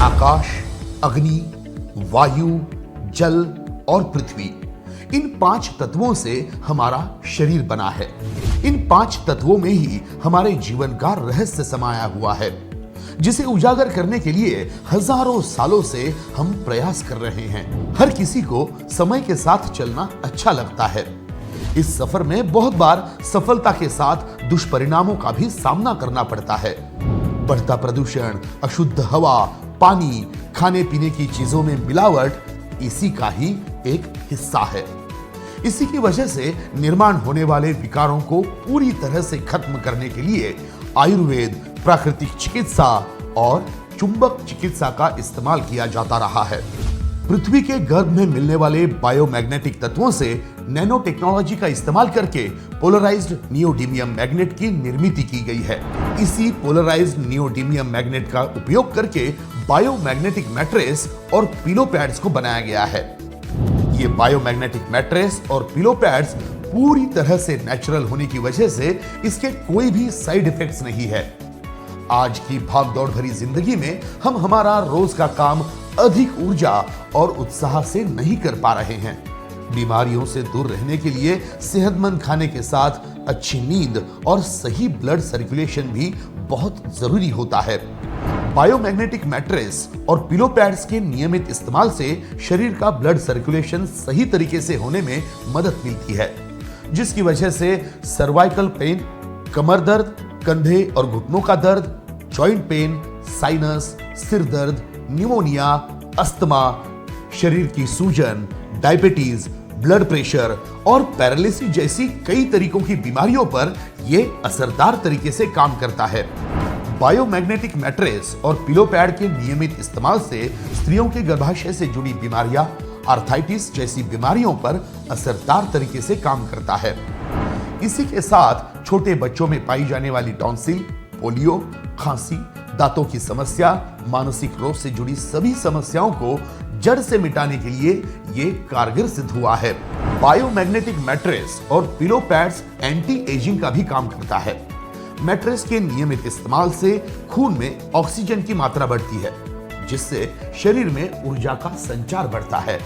आकाश, अग्नि, वायु, जल और पृथ्वी, इन 5 तत्वों से हमारा शरीर बना है। इन 5 तत्वों में ही हमारे जीवन का रहस्य समाया हुआ है, जिसे उजागर करने के लिए हजारों सालों से हम प्रयास कर रहे हैं। हर किसी को समय के साथ चलना अच्छा लगता है। इस सफर में बहुत बार सफलता के साथ दुष्परिणामों का भी सामना करना पड़ता है। बढ़ता प्रदूषण, अशुद्ध हवा, पानी, खाने पीने की चीजों में मिलावट इसी का ही एक हिस्सा है। इसी की वजह से निर्माण होने वाले विकारों को पूरी तरह से खत्म करने के लिए आयुर्वेद, प्राकृतिक चिकित्सा और चुंबक चिकित्सा का इस्तेमाल किया जाता रहा है। पृथ्वी के गर्भ में मिलने वाले बायोमैग्नेटिक तत्वों से नैनो टेक्नोलॉजी का इस्तेमाल करके पोलराइज्ड नियोडीमियम मैग्नेट की निर्मित की गई है। इसी पोलराइज्ड नियोडीमियम मैग्नेट का उपयोग करके बायोमैग्नेटिक मैट्रेस और पिलो पैड्स को बनाया गया है। ये बायोमैग्नेटिक मैट्रेस और पिलो पैड्स पूरी तरह से नेचुरल होने की वजह से इसके कोई भी साइड इफेक्ट्स नहीं है। आज की भागदौड़ भरी जिंदगी में हम हमारा रोज का काम अधिक ऊर्जा और उत्साह से नहीं कर पा रहे हैं। बीमारियों से दूर रहने के लिए सेहतमंद खाने के साथ अच्छी नींद और सही ब्लड सर्कुलेशन भी बहुत जरूरी होता है। बायोमैग्नेटिक मैट्रेस और पिलो पैड्स के नियमित इस्तेमाल से शरीर का ब्लड सर्कुलेशन सही तरीके से होने में मदद मिलती है, जिसकी वजह से सर्वाइकल पेन, कमर दर्द, कंधे और घुटनों का दर्द, जॉइंट पेन, साइनस, सिर दर्द, निमोनिया, अस्थमा, शरीर की सूजन, डायबिटीज, ब्लड प्रेशर और पैरालिसिस जैसी कई तरीकों की बीमारियों पर यह असरदार तरीके से काम करता है। बायोमैग्नेटिक मैट्रेस और पिलो पैड के नियमित इस्तेमाल से स्त्रियों के गर्भाशय से जुड़ी बीमारियां, आर्थराइटिस जैसी बीमारियों पर असरदार तरीके से काम करता है। इसी के साथ छोटे बच्चों में पाई जाने वाली टॉन्सिल, पोलियो, खांसी, दांतों की समस्या, मानसिक रोग से जुड़ी सभी समस्याओं को जड़ से मिटाने के लिए ये कारगर सिद्ध हुआ है। बायोमैग्नेटिक मैट्रेस और पिलो पैड्स एंटी एजिंग का भी काम करता है। मैट्रेस के नियमित इस्तेमाल से खून में ऑक्सीजन की मात्रा बढ़ती है, जिससे शरीर में ऊर्जा का संचार बढ़ता है।